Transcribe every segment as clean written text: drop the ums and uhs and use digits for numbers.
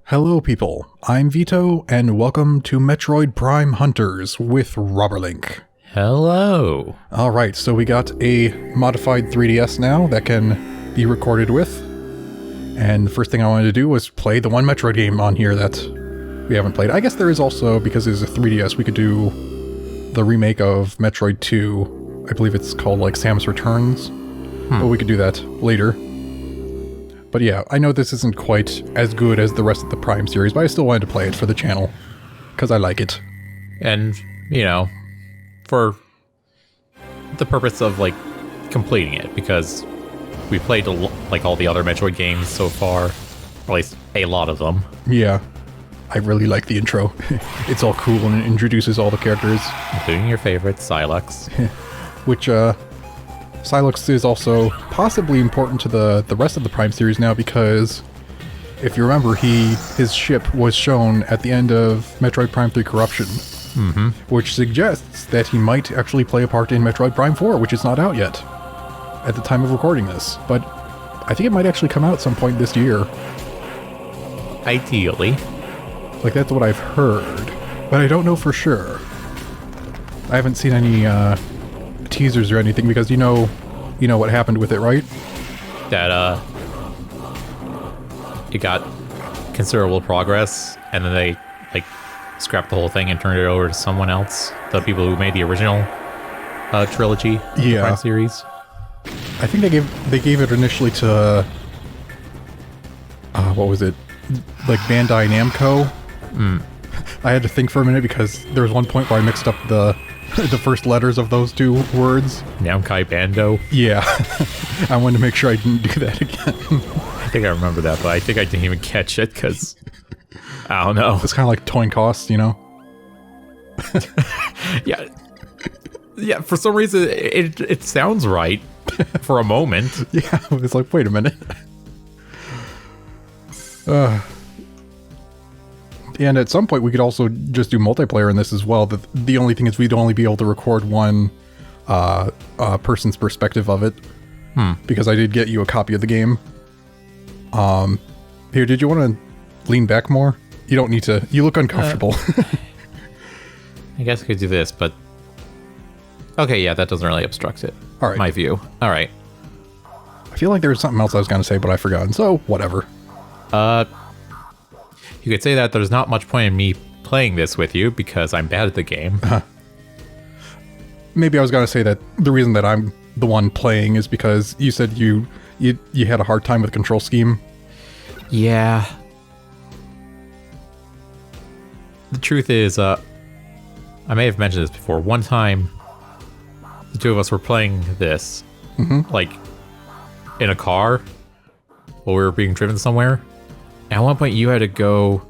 Hello people, I'm Vito, and welcome to Metroid Prime Hunters with Robberlink. Hello. Alright, so we got a modified 3DS now that can be recorded with. And the first thing I wanted to do was play the one Metroid game on here that we haven't played. I guess there is also, because there's a 3DS, we could do the remake of Metroid 2. I believe it's called like Samus Returns. But we could do that later. But yeah, I know this isn't quite as good as the rest of the Prime series, but I still wanted to play it for the channel. Because I like it. And, you know, for the purpose of, like, completing it, because we played, like, all the other Metroid games so far. Or at least a lot of them. Yeah. I really like the intro. It's all cool and it introduces all the characters. Including your favorite, Silex. Which, Silex is also possibly important to the rest of the Prime series now because, if you remember, his ship was shown at the end of Metroid Prime 3 Corruption, which suggests that he might actually play a part in Metroid Prime 4, which is not out yet at the time of recording this, but I think it might actually come out at some point this year. Ideally. Like, that's what I've heard, but I don't know for sure. I haven't seen any, teasers or anything because you know what happened with it, right? That it got considerable progress and then they like scrapped the whole thing and turned it over to someone else, the people who made the original trilogy of the Prime series. I think they gave it initially to what was it, like Bandai Namco. I had to think for a minute because there was one point where I mixed up the first letters of those two words. Namkai Bando? Yeah. I wanted to make sure I didn't do that again. I think I remember that, but I think I didn't even catch it, because... I don't know. It's kind of like Toyn Cost, you know? Yeah. Yeah, for some reason, it sounds right for a moment. Yeah, it's like, wait a minute. And at some point, we could also just do multiplayer in this as well. The only thing is we'd only be able to record one person's perspective of it. Because I did get you a copy of the game. Here, did you want to lean back more? You don't need to. You look uncomfortable. I guess I could do this, but... Okay, yeah, that doesn't really obstruct it. All right. My view. All right. I feel like there was something else I was going to say, but I've forgotten. So, whatever. You could say that there's not much point in me playing this with you because I'm bad at the game. Maybe I was going to say that the reason that I'm the one playing is because you said you had a hard time with control scheme. Yeah. The truth is, I may have mentioned this before. One time, the two of us were playing this, like, in a car while we were being driven somewhere. At one point, you had to go,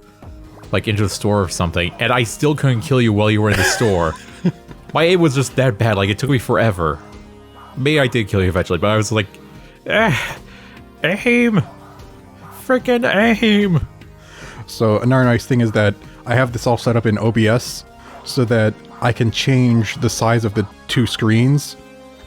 like, into the store or something, and I still couldn't kill you while you were in the store. My aim was just that bad, like, it took me forever. Maybe I did kill you eventually, but I was like, aim! Frickin' aim! So, another nice thing is that I have this all set up in OBS, so that I can change the size of the two screens,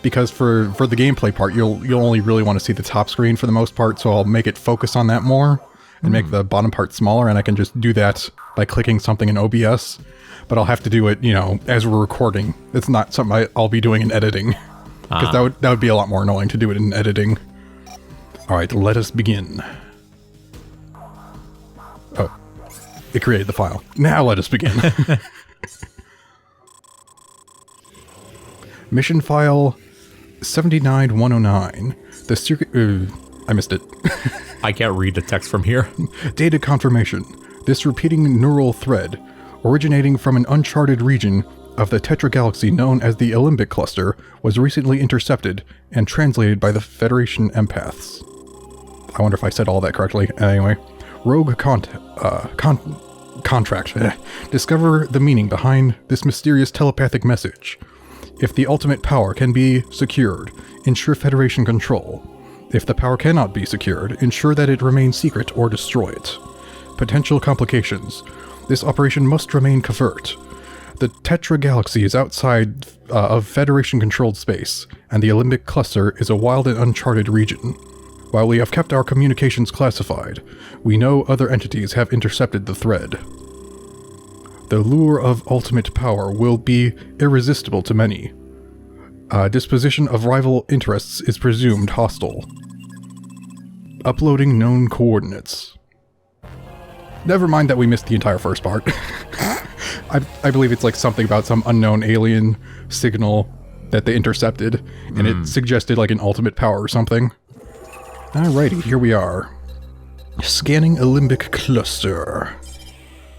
because for the gameplay part, you'll only really want to see the top screen for the most part, so I'll make it focus on that more. And make the bottom part smaller, and I can just do that by clicking something in OBS. But I'll have to do it, as we're recording. It's not something I'll be doing in editing. Because that would be a lot more annoying to do it in editing. Alright, let us begin. Oh, it created the file. Now let us begin. Mission file 79109. The circuit... I missed it. I can't read the text from here. Data confirmation. This repeating neural thread, originating from an uncharted region of the Tetra Galaxy known as the Alembic Cluster, was recently intercepted and translated by the Federation empaths. I wonder if I said all that correctly. Anyway, rogue contract. Discover the meaning behind this mysterious telepathic message. If the ultimate power can be secured, ensure Federation control. If the power cannot be secured, ensure that it remains secret or destroy it. Potential complications. This operation must remain covert. The Tetra Galaxy is outside of Federation-controlled space, and the Alembic Cluster is a wild and uncharted region. While we have kept our communications classified, we know other entities have intercepted the thread. The lure of ultimate power will be irresistible to many. Disposition of rival interests is presumed hostile. Uploading known coordinates. Never mind that we missed the entire first part. I believe it's like something about some unknown alien signal that they intercepted, and it suggested like an ultimate power or something. Alrighty, here we are. Scanning a limbic cluster.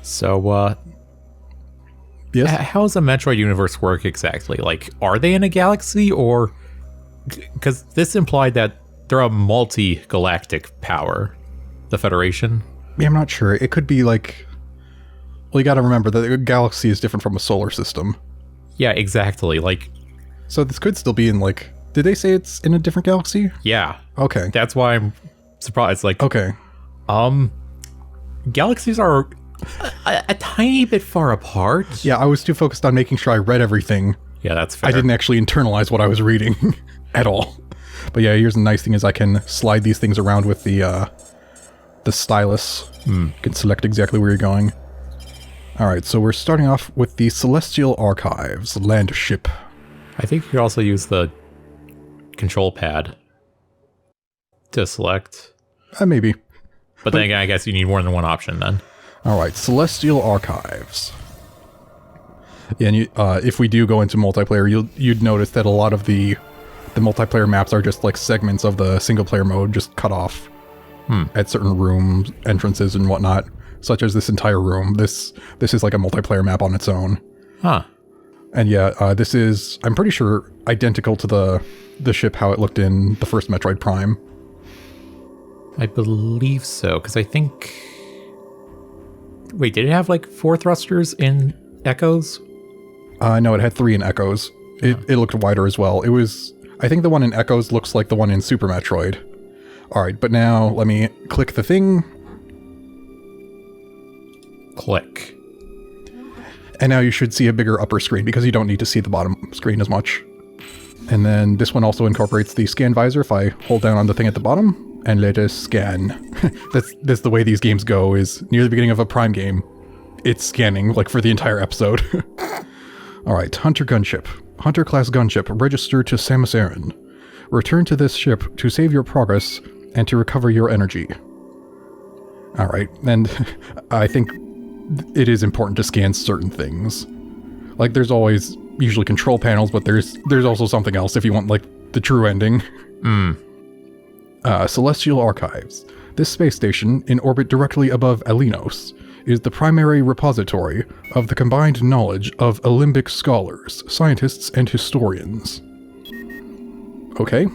So, Yes? how does the Metroid universe work exactly? Like, are they in a galaxy, or... Because this implied that they're a multi-galactic power. The Federation? Yeah, I'm not sure. It could be like... Well, you gotta remember that a galaxy is different from a solar system. Yeah, exactly. Like... So this could still be in like... Did they say it's in a different galaxy? Yeah. Okay. That's why I'm surprised. Like, Okay. Galaxies are a tiny bit far apart. Yeah, I was too focused on making sure I read everything. Yeah, that's fair. I didn't actually internalize what I was reading at all. But yeah, here's the nice thing is I can slide these things around with the stylus. You can select exactly where you're going. Alright, so we're starting off with the Celestial Archives, land ship. I think you could also use the control pad to select. Maybe. But then again, I guess you need more than one option then. Alright, Celestial Archives. Yeah, and if we do go into multiplayer, you'd notice that a lot of the multiplayer maps are just like segments of the single player mode just cut off at certain rooms, entrances, and whatnot. Such as this entire room. This is like a multiplayer map on its own. Huh. And yeah, this is, I'm pretty sure, identical to the ship how it looked in the first Metroid Prime. I believe so, because I think... Wait, did it have like 4 thrusters in Echoes? No, it had 3 in Echoes. It looked wider as well. It was, I think the one in Echoes looks like the one in Super Metroid. Alright, but now let me click the thing. Click. And now you should see a bigger upper screen because you don't need to see the bottom screen as much. And then this one also incorporates the scan visor if I hold down on the thing at the bottom and let us scan. That's the way these games go, is near the beginning of a Prime game, it's scanning like for the entire episode. Alright, Hunter Gunship. Hunter class gunship, register to Samus Aran. Return to this ship to save your progress and to recover your energy. Alright, and I think it is important to scan certain things. Like, there's always usually control panels, but there's also something else if you want, like, the true ending. Celestial Archives. This space station, in orbit directly above Alinos, is the primary repository of the combined knowledge of Alimbic scholars, scientists, and historians. Okay.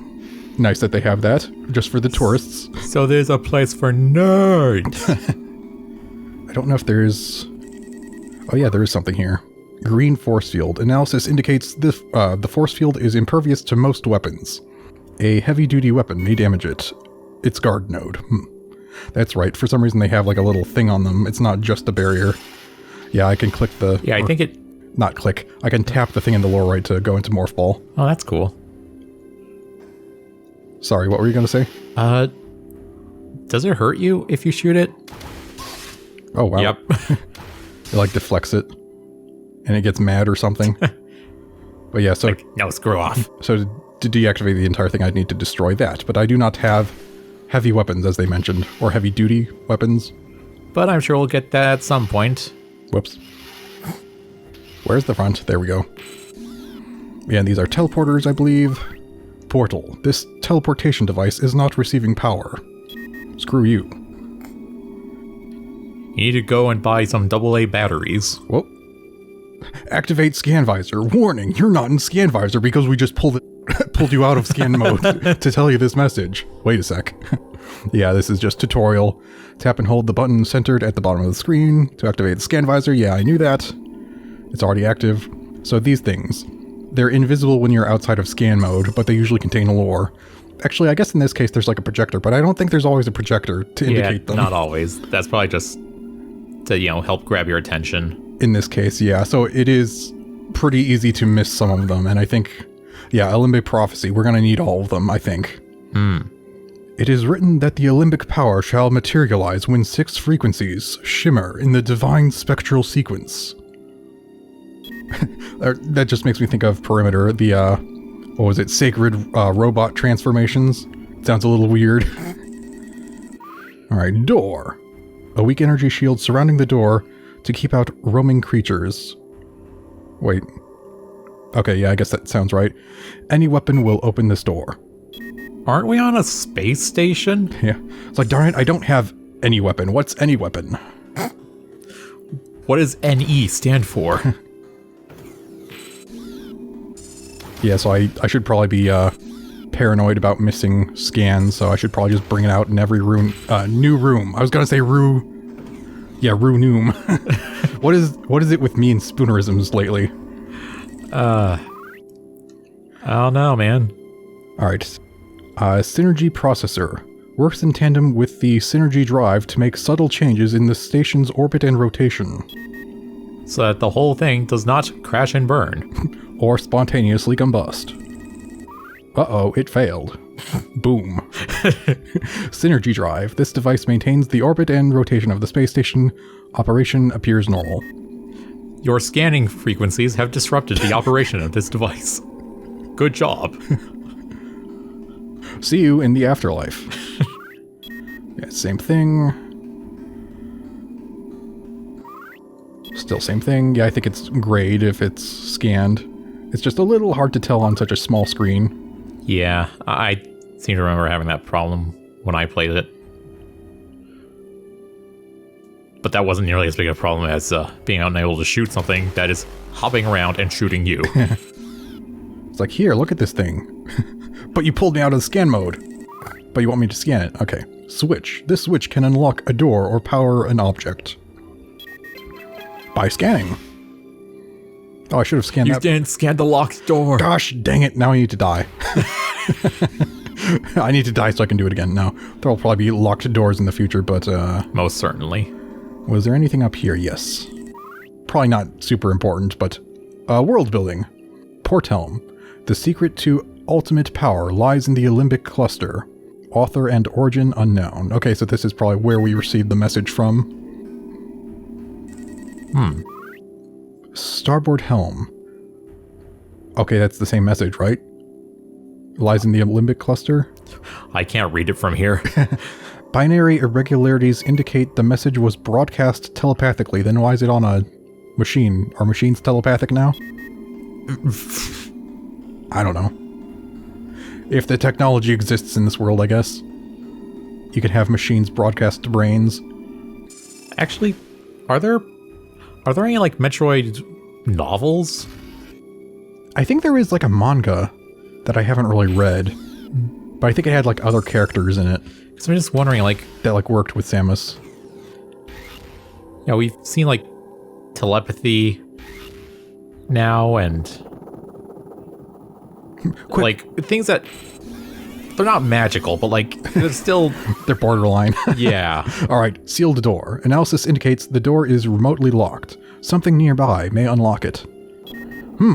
Nice that they have that, just for the tourists. So there's a place for nerds. I don't know if there's... Oh yeah, there is something here. Green force field. Analysis indicates the force field is impervious to most weapons. A heavy-duty weapon may damage it. Its guard node. That's right. For some reason they have like a little thing on them. It's not just a barrier. Yeah, I can click the... Yeah, I think it... Not click. I can tap the thing in the lower right to go into Morph Ball. Oh, that's cool. Sorry, what were you going to say? Does it hurt you if you shoot it? Oh, wow. Yep. It like deflects it. And it gets mad or something. But yeah, so... Like, no, screw off. So to deactivate the entire thing, I'd need to destroy that. But I do not have heavy weapons, as they mentioned. Or heavy-duty weapons. But I'm sure we'll get that at some point. Whoops. Where's the front? There we go. Yeah, and these are teleporters, I believe. Portal. This teleportation device is not receiving power. Screw you. You need to go and buy some AA batteries. Whoa. Activate scan visor. Warning, you're not in scan visor because we just pulled you out of scan mode to tell you this message. Wait a sec. Yeah, this is just tutorial. Tap and hold the button centered at the bottom of the screen to activate the scan visor. Yeah, I knew that. It's already active. So these things, they're invisible when you're outside of scan mode, but they usually contain lore. Actually, I guess in this case there's like a projector, but I don't think there's always a projector to indicate them. Not always. That's probably just to, help grab your attention. In this case, yeah. So it is pretty easy to miss some of them, and I think, yeah, Alimbic Prophecy, we're going to need all of them, I think. It is written that the Olympic power shall materialize when 6 frequencies shimmer in the divine spectral sequence. That just makes me think of Perimeter, the, what was it, sacred robot transformations. Sounds a little weird. Alright, door. A weak energy shield surrounding the door to keep out roaming creatures. Wait. Okay, yeah, I guess that sounds right. Any weapon will open this door. Aren't we on a space station? Yeah. It's like, darn it, I don't have any weapon. What's any weapon? What does NE stand for? Yeah, so I should probably be paranoid about missing scans, so I should probably just bring it out in every room, new room. I was gonna say room. What is it with me and spoonerisms lately? I don't know, man. Alright. Synergy processor. Works in tandem with the synergy drive to make subtle changes in the station's orbit and rotation. So that the whole thing does not crash and burn. Or spontaneously combust. Uh-oh, it failed. Boom. Synergy drive. This device maintains the orbit and rotation of the space station. Operation appears normal. Your scanning frequencies have disrupted the operation of this device. Good job. See you in the afterlife. Yeah, same thing. Still same thing. Yeah, I think it's grayed if it's scanned. It's just a little hard to tell on such a small screen. Yeah, I seem to remember having that problem when I played it. But that wasn't nearly as big a problem as being unable to shoot something that is hopping around and shooting you. It's like, here, look at this thing. But you pulled me out of the scan mode. But you want me to scan it. Okay. Switch. This switch can unlock a door or power an object. By scanning. Oh, I should have scanned that. You didn't scan the locked door. Gosh, dang it. Now I need to die. I need to die so I can do it again. Now, there'll probably be locked doors in the future, but most certainly. Was there anything up here? Yes. Probably not super important, but world building. Porthelm. The secret to ultimate power lies in the Olympic cluster. Author and origin unknown. Okay, so this is probably where we received the message from. Starboard helm. Okay, that's the same message, right? Lies in the Olympic cluster? I can't read it from here. Binary irregularities indicate the message was broadcast telepathically. Then why is it on a machine? Are machines telepathic now? I don't know. If the technology exists in this world, I guess. You could have machines broadcast to brains. Actually, are there any, like, Metroid novels? I think there is, like, a manga that I haven't really read. But I think it had, like, other characters in it. So I'm just wondering, like... that, like, worked with Samus. Yeah, we've seen, like, telepathy now, and... like, things that... they're not magical, but, like, they're still... they're borderline. Yeah. Alright, sealed door. Analysis indicates the door is remotely locked. Something nearby may unlock it.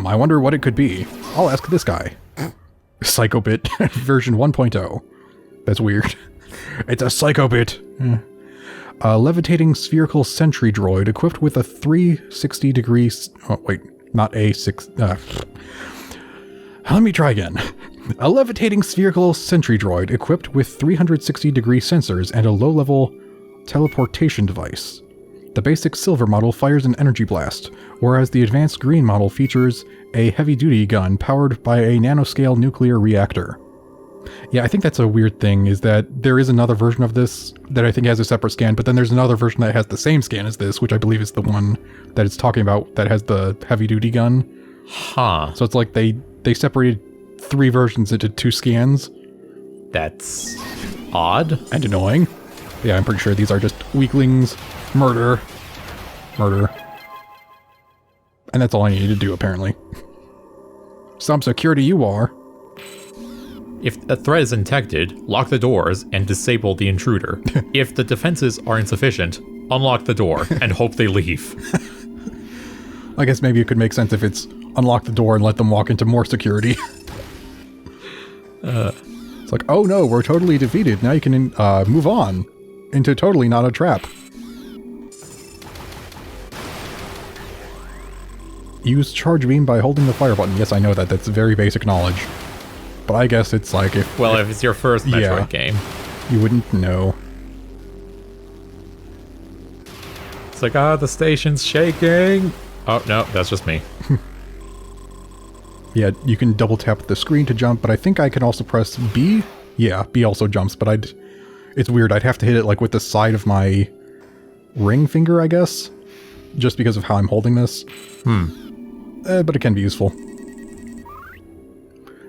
I wonder what it could be. I'll ask this guy. Psychobit version 1.0. That's weird. It's a Psychobit. A levitating spherical sentry droid equipped with a 360 degrees... oh, wait. Not a 6... let me try again. A levitating spherical sentry droid equipped with 360-degree sensors and a low-level teleportation device. The basic silver model fires an energy blast, whereas the advanced green model features a heavy-duty gun powered by a nanoscale nuclear reactor. Yeah, I think that's a weird thing, is that there is another version of this that I think has a separate scan, but then there's another version that has the same scan as this, which I believe is the one that it's talking about that has the heavy-duty gun. Huh. So it's like they separated 3 versions into 2 scans. That's odd. And annoying. Yeah, I'm pretty sure these are just weaklings. Murder. And that's all I needed to do, apparently. Some security you are. If a threat is detected, lock the doors and disable the intruder. If the defenses are insufficient, unlock the door and hope they leave. I guess maybe it could make sense if it's unlock the door and let them walk into more security. It's like, oh no, we're totally defeated. Now you can move on into totally not a trap. Use charge beam by holding the fire button. Yes, I know that. That's very basic knowledge. But I guess it's like if... Well, if it's your first Metroid game. You wouldn't know. It's like, the station's shaking. Oh, no, that's just me. Yeah, you can double tap the screen to jump, but I think I can also press B. Yeah, B also jumps, but it's weird. I'd have to hit it like with the side of my ring finger, I guess. Just because of how I'm holding this. But it can be useful.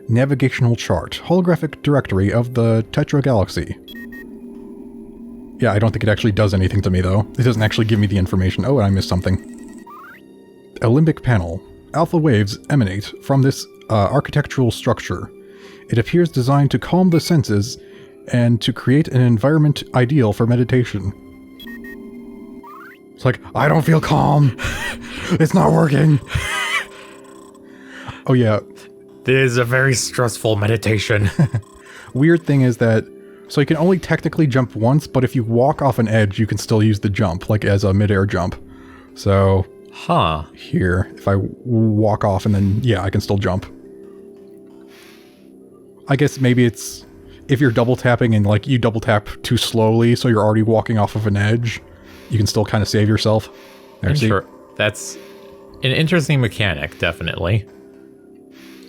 Navigational chart. Holographic directory of the Tetra Galaxy. Yeah, I don't think it actually does anything to me, though. It doesn't actually give me the information. Oh, and I missed something. Alembic panel. Alpha waves emanate from this architectural structure. It appears designed to calm the senses and to create an environment ideal for meditation. It's like, I don't feel calm. It's not working. Oh, yeah. This is a very stressful meditation. Weird thing is that, so you can only technically jump once, but if you walk off an edge, you can still use the jump, like as a mid-air jump. So, here, if I walk off and then, yeah, I can still jump. I guess maybe it's, if you're double tapping and like you double tap too slowly, so you're already walking off of an edge, you can still kind of save yourself. There, sure. That's an interesting mechanic, definitely.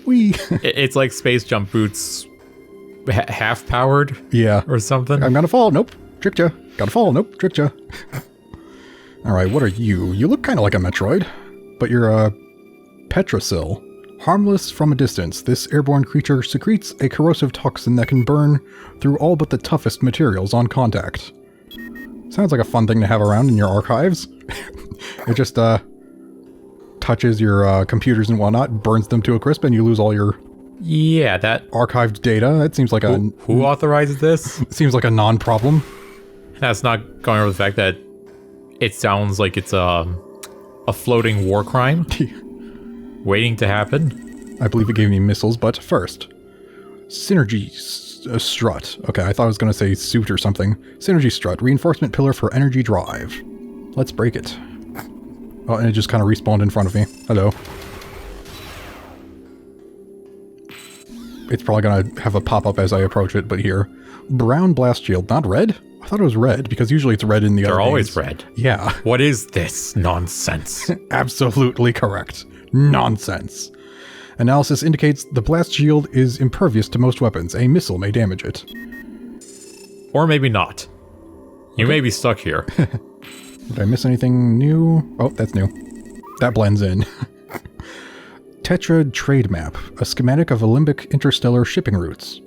Whee! It's like Space Jump Boots half powered. Yeah. Or something. I'm gonna fall. Nope. Tricked ya. Gotta fall. Nope. Tricked ya. Alright, what are you? You look kind of like a Metroid, but you're a Petrosil. Harmless from a distance, this airborne creature secretes a corrosive toxin that can burn through all but the toughest materials on contact. Sounds like a fun thing to have around in your archives. It just, touches your computers and whatnot, burns them to a crisp, and you lose all your archived data. That seems like who authorizes this? Seems like a non-problem. That's not going over the fact that it sounds like it's a floating war crime waiting to happen. I believe it gave me missiles, but first, synergy strut. Okay, I thought I was going to say suit or something. Synergy strut, reinforcement pillar for energy drive. Let's break it. Oh, and it just kind of respawned in front of me. Hello. It's probably going to have a pop-up as I approach it, but here. Brown blast shield, not red? I thought it was red, because usually it's red in the other They're always games. red. Yeah. What is this nonsense? Absolutely correct. Nonsense. Analysis indicates the blast shield is impervious to most weapons. A missile may damage it. Or maybe not. You may be stuck here. Did I miss anything new? Oh, that's new. That blends in. Tetra Trade Map, a schematic of Alembic interstellar shipping routes.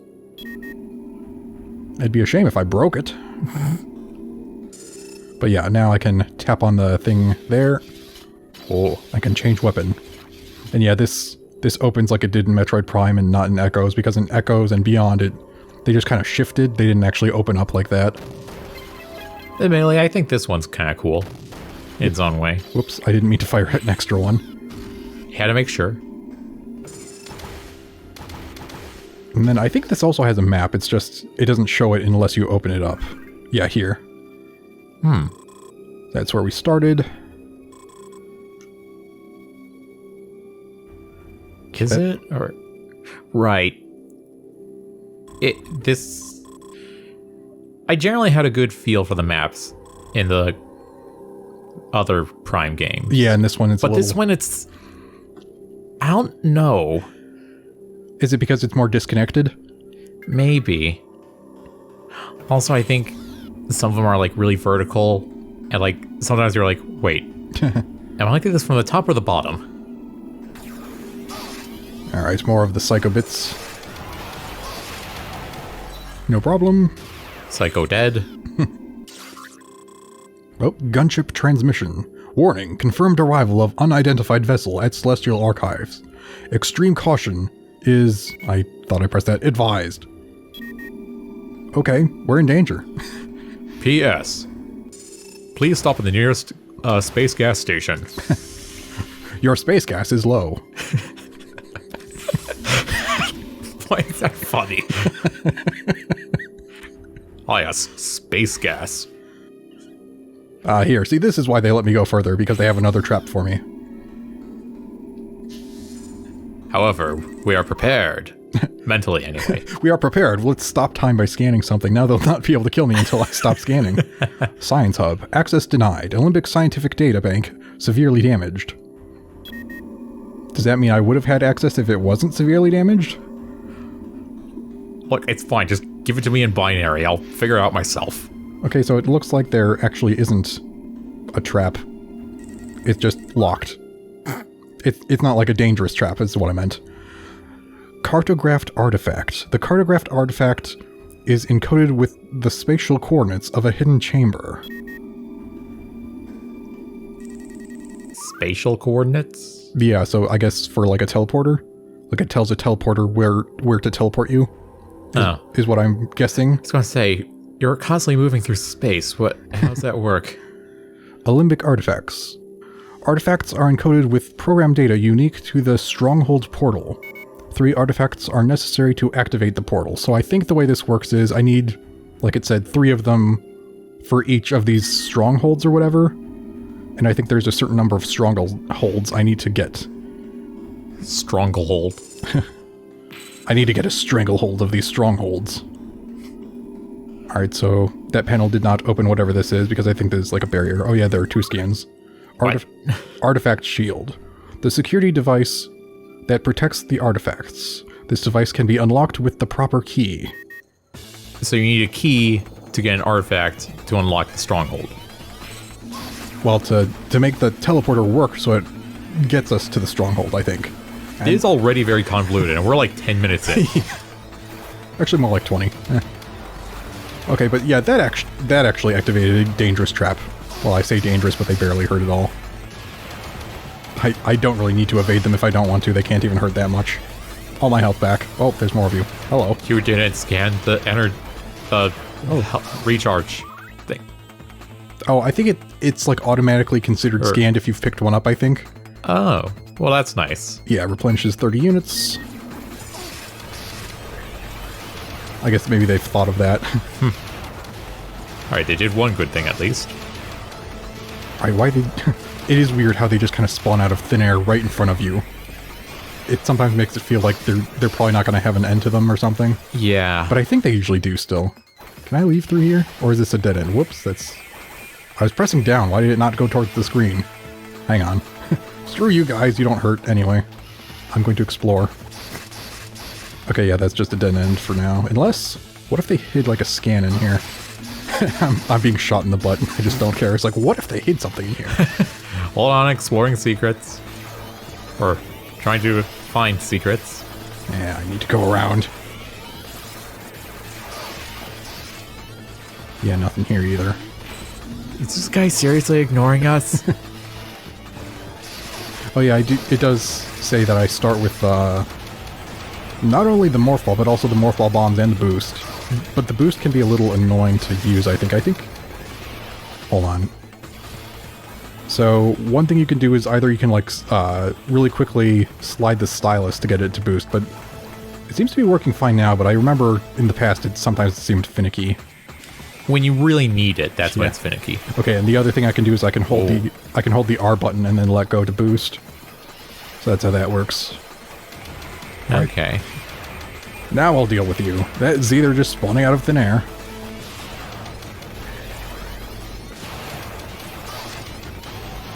It'd be a shame if I broke it. But yeah, now I can tap on the thing there. Oh, I can change weapon. And yeah, this opens like it did in Metroid Prime and not in Echoes, because in Echoes and Beyond, they just kind of shifted. They didn't actually open up like that. Admittedly, I think this one's kind of cool in its own way. Whoops, I didn't mean to fire an extra one. You had to make sure. And then I think this also has a map. It's just, it doesn't show it unless you open it up. Yeah, here. That's where we started. Is it? Or right. I generally had a good feel for the maps in the other Prime games. Yeah, and this one it's this one it's... I don't know. Is it because it's more disconnected? Maybe. Also, I think some of them are like really vertical, and like sometimes you're like, wait, am I looking at this from the top or the bottom? Alright, more of the Psycho bits. No problem. Psycho dead. Oh, gunship transmission. Warning, confirmed arrival of unidentified vessel at Celestial Archives. Extreme caution is, I thought I pressed that, advised. Okay, we're in danger. P.S. Please stop at the nearest space gas station. Your space gas is low. Why is that funny? Oh yes, space gas. Here, see, this is why they let me go further, because they have another trap for me. However, we are prepared. Mentally, anyway. We are prepared. Let's stop time by scanning something. Now they'll not be able to kill me until I stop scanning. Science Hub. Access denied. Olympic Scientific Data Bank. Severely damaged. Does that mean I would have had access if it wasn't severely damaged? Look, it's fine. Just give it to me in binary. I'll figure it out myself. Okay, so it looks like there actually isn't a trap. It's just locked. It's not like a dangerous trap, is what I meant. Cartographed artifact. The cartographed artifact is encoded with the spatial coordinates of a hidden chamber. Spatial coordinates? Yeah, so I guess for like a teleporter. Like it tells a teleporter where to teleport you. Is what I'm guessing. I was gonna say, you're constantly moving through space. How does that work? Alembic artifacts. Artifacts are encoded with program data unique to the Stronghold portal. 3 artifacts are necessary to activate the portal. So I think the way this works is I need, like it said, 3 of them for each of these strongholds or whatever. And I think there's a certain number of strongholds I need to get. Stronghold. I need to get a stranglehold of these strongholds. Alright, so that panel did not open whatever this is because I think there's like a barrier. Oh yeah, there are 2 scans. Artifact shield. The security device that protects the artifacts. This device can be unlocked with the proper key. So you need a key to get an artifact to unlock the stronghold. Well, to make the teleporter work so it gets us to the stronghold, I think. It is already very convoluted, and we're like 10 minutes in. Actually, more like 20. Okay, but yeah, that actually activated a dangerous trap. Well, I say dangerous, but they barely hurt at all. I don't really need to evade them if I don't want to. They can't even hurt that much. All my health back. Oh, there's more of you. Hello. You didn't scan the recharge thing. Oh, I think it's like automatically considered scanned if you've picked one up, I think. Oh, well that's nice. Yeah, replenishes 30 units. I guess maybe they've thought of that. Alright, they did one good thing at least. Alright, why did... It is weird how they just kind of spawn out of thin air right in front of you. It sometimes makes it feel like they're probably not going to have an end to them or something. Yeah. But I think they usually do still. Can I leave through here? Or is this a dead end? Whoops, that's... I was pressing down. Why did it not go towards the screen? Hang on. Screw you guys, you don't hurt anyway. I'm going to explore. Okay, yeah, that's just a dead end for now. Unless... What if they hid like a scan in here? I'm being shot in the butt. I just don't care. It's like, what if they hid something in here? Hold on, exploring secrets. Or trying to find secrets. Yeah, I need to go around. Yeah, nothing here either. Is this guy seriously ignoring us? Oh yeah, it does say that I start with not only the morph ball, but also the morph ball bombs and the boost. But the boost can be a little annoying to use, I think. Hold on. So, one thing you can do is either you can, like, really quickly slide the stylus to get it to boost, but it seems to be working fine now, but I remember in the past it sometimes seemed finicky. When you really need it, that's when it's finicky. Okay, and the other thing I can do is I can hold the R button and then let go to boost. So that's how that works. Okay. Right. Now I'll deal with you. That's either just spawning out of thin air.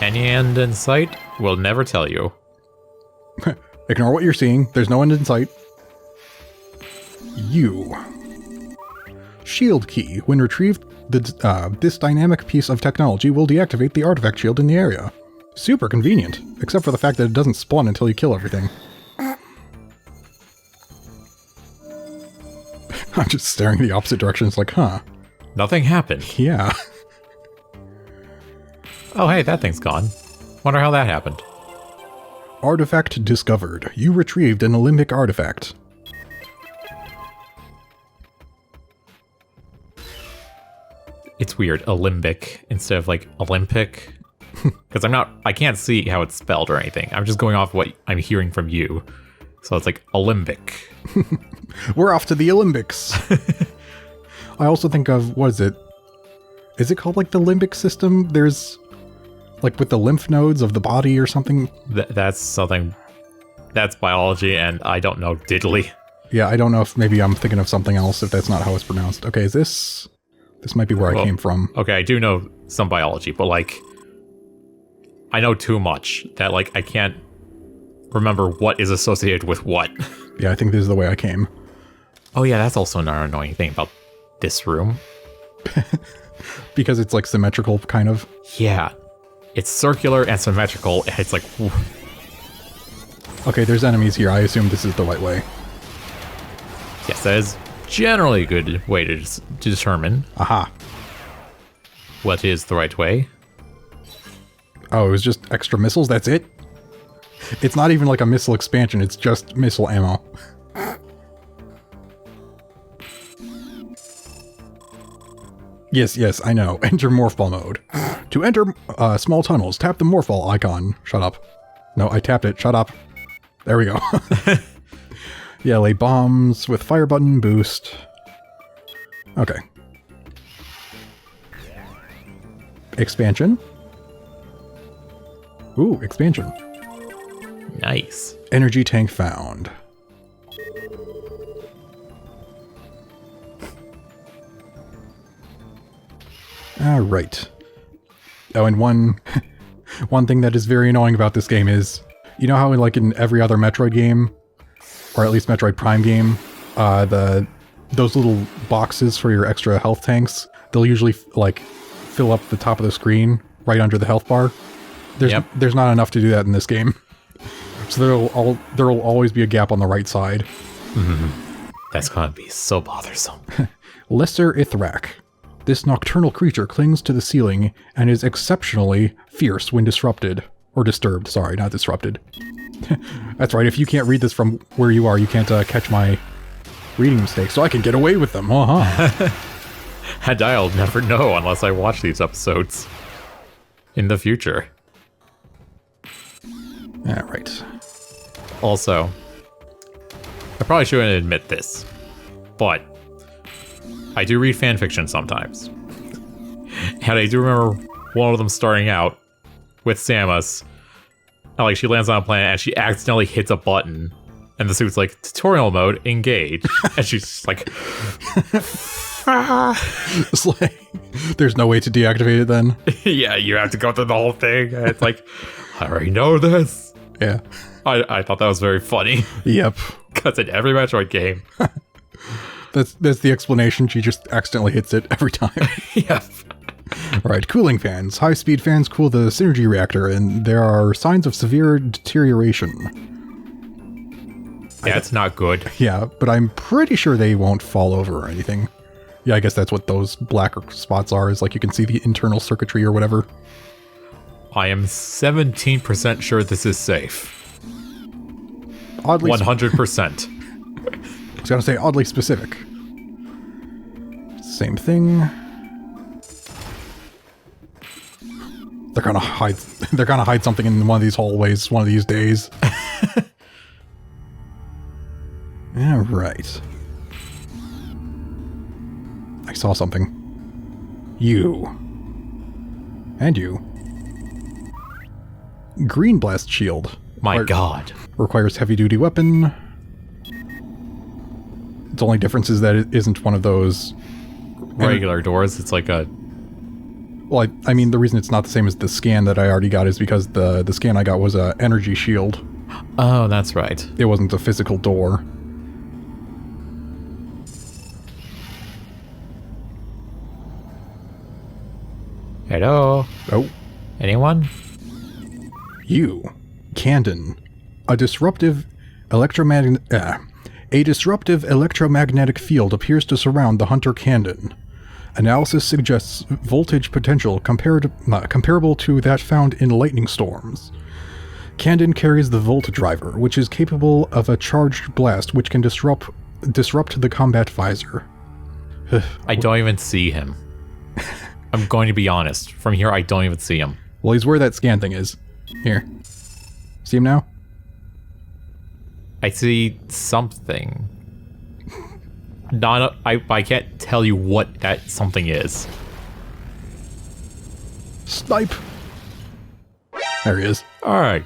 Any end in sight? We'll never tell you. Ignore what you're seeing. There's no end in sight. You. Shield key. When retrieved, this dynamic piece of technology will deactivate the artifact shield in the area. Super convenient, except for the fact that it doesn't spawn until you kill everything. I'm just staring the opposite direction. It's like, huh. Nothing happened. Yeah. Oh, hey, that thing's gone. Wonder how that happened. Artifact discovered. You retrieved an Olympic artifact. It's weird, Olympic instead of like Olympic. Because I can't see how it's spelled or anything. I'm just going off what I'm hearing from you. So it's like Olympic. We're off to the Olympics. I also think of, what is it? Is it called like the limbic system? There's like with the lymph nodes of the body or something. That's something. That's biology, and I don't know diddly. Yeah, I don't know if maybe I'm thinking of something else, if that's not how it's pronounced. Okay, is this... This might be where I came from. Okay, I do know some biology, but like... I know too much that like I can't remember what is associated with what. Yeah, I think this is the way I came. Oh yeah, that's also another annoying thing about this room. Because it's like symmetrical, kind of. Yeah. It's circular and symmetrical, and it's like... Okay, there's enemies here. I assume this is the right way. Yes, that is generally a good way to determine Aha. what is the right way. Oh, it was just extra missiles? That's it? It's not even like a missile expansion, it's just missile ammo. Yes, I know. Enter Morphball mode. To enter small tunnels, tap the Morphball icon. Shut up. No, I tapped it. Shut up. There we go. Yeah, lay bombs with fire button, boost. Okay. Expansion. Ooh, expansion. Nice. Energy tank found. Alright. Oh, and one thing that is very annoying about this game is, you know how like in every other Metroid game, or at least Metroid Prime game, those little boxes for your extra health tanks, they'll usually like fill up the top of the screen right under the health bar. There's not enough to do that in this game. So there will always be a gap on the right side. Mm-hmm. That's gonna be so bothersome. Lesser Ithrak. This nocturnal creature clings to the ceiling and is exceptionally fierce when disrupted. Or disturbed, sorry, not disrupted. That's right, if you can't read this from where you are, you can't catch my reading mistakes, so I can get away with them. And I'll never know unless I watch these episodes in the future. Alright. Also, I probably shouldn't admit this, but I do read fanfiction sometimes. And I do remember one of them starting out with Samus. And like she lands on a planet and she accidentally hits a button. And the suit's like, tutorial mode, engage. And she's just like... It's like, there's no way to deactivate it then? Yeah, you have to go through the whole thing. And it's like, I already know this. Yeah. I thought that was very funny. Yep. Because in every Metroid game... That's the explanation. She just accidentally hits it every time. Yep. Alright, cooling fans. High-speed fans cool the synergy reactor, and there are signs of severe deterioration. Yeah, it's not good. Yeah, but I'm pretty sure they won't fall over or anything. Yeah, I guess that's what those black spots are, is like you can see the internal circuitry or whatever. I am 17% sure this is safe. Oddly 100%. I was gonna say oddly specific. Same thing. They're gonna hide something in one of these hallways one of these days. Yeah, right. I saw something. You. And you. Green blast shield. My god. Requires heavy-duty weapon. Its only difference is that it isn't one of those... regular doors. It's like a... Well, I mean, the reason it's not the same as the scan that I already got is because the scan I got was a energy shield. Oh, that's right. It wasn't a physical door. Hello? Oh. Anyone? You. Candon. A disruptive electromagnetic field appears to surround the hunter Candon. Analysis suggests voltage potential comparable to that found in lightning storms. Candon carries the Volt Driver, which is capable of a charged blast which can disrupt the combat visor. I don't even see him. I'm going to be honest. From here, I don't even see him. Well, he's where that scan thing is. Here. See him now? I see something. I can't tell you what that something is. Snipe! There he is. Alright.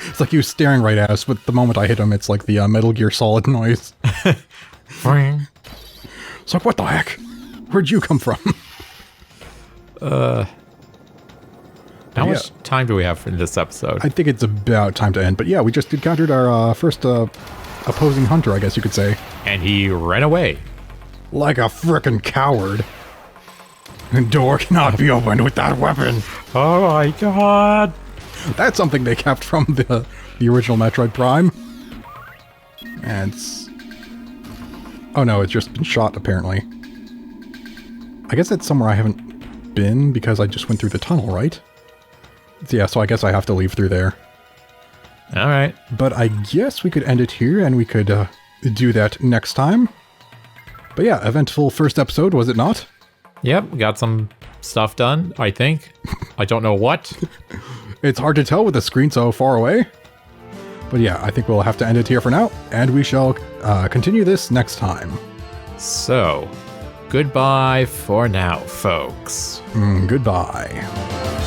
It's like he was staring right at us, but the moment I hit him, it's like the Metal Gear Solid noise. It's like, what the heck? Where'd you come from? How much time do we have in this episode? I think it's about time to end, but yeah, we just encountered our first opposing hunter, I guess you could say. And he ran away. Like a frickin' coward. The door cannot be opened with that weapon. Oh my god. That's something they kept from the original Metroid Prime. And it's... Oh no, it's just been shot, apparently. I guess that's somewhere I haven't been, because I just went through the tunnel, right? Yeah, so I guess I have to leave through there. Alright. But I guess we could end it here, and we could do that next time. But yeah, eventful first episode, was it not? Yep, got some stuff done, I think. I don't know what. It's hard to tell with the screen so far away. But yeah, I think we'll have to end it here for now, and we shall continue this next time. So, goodbye for now, folks. Goodbye.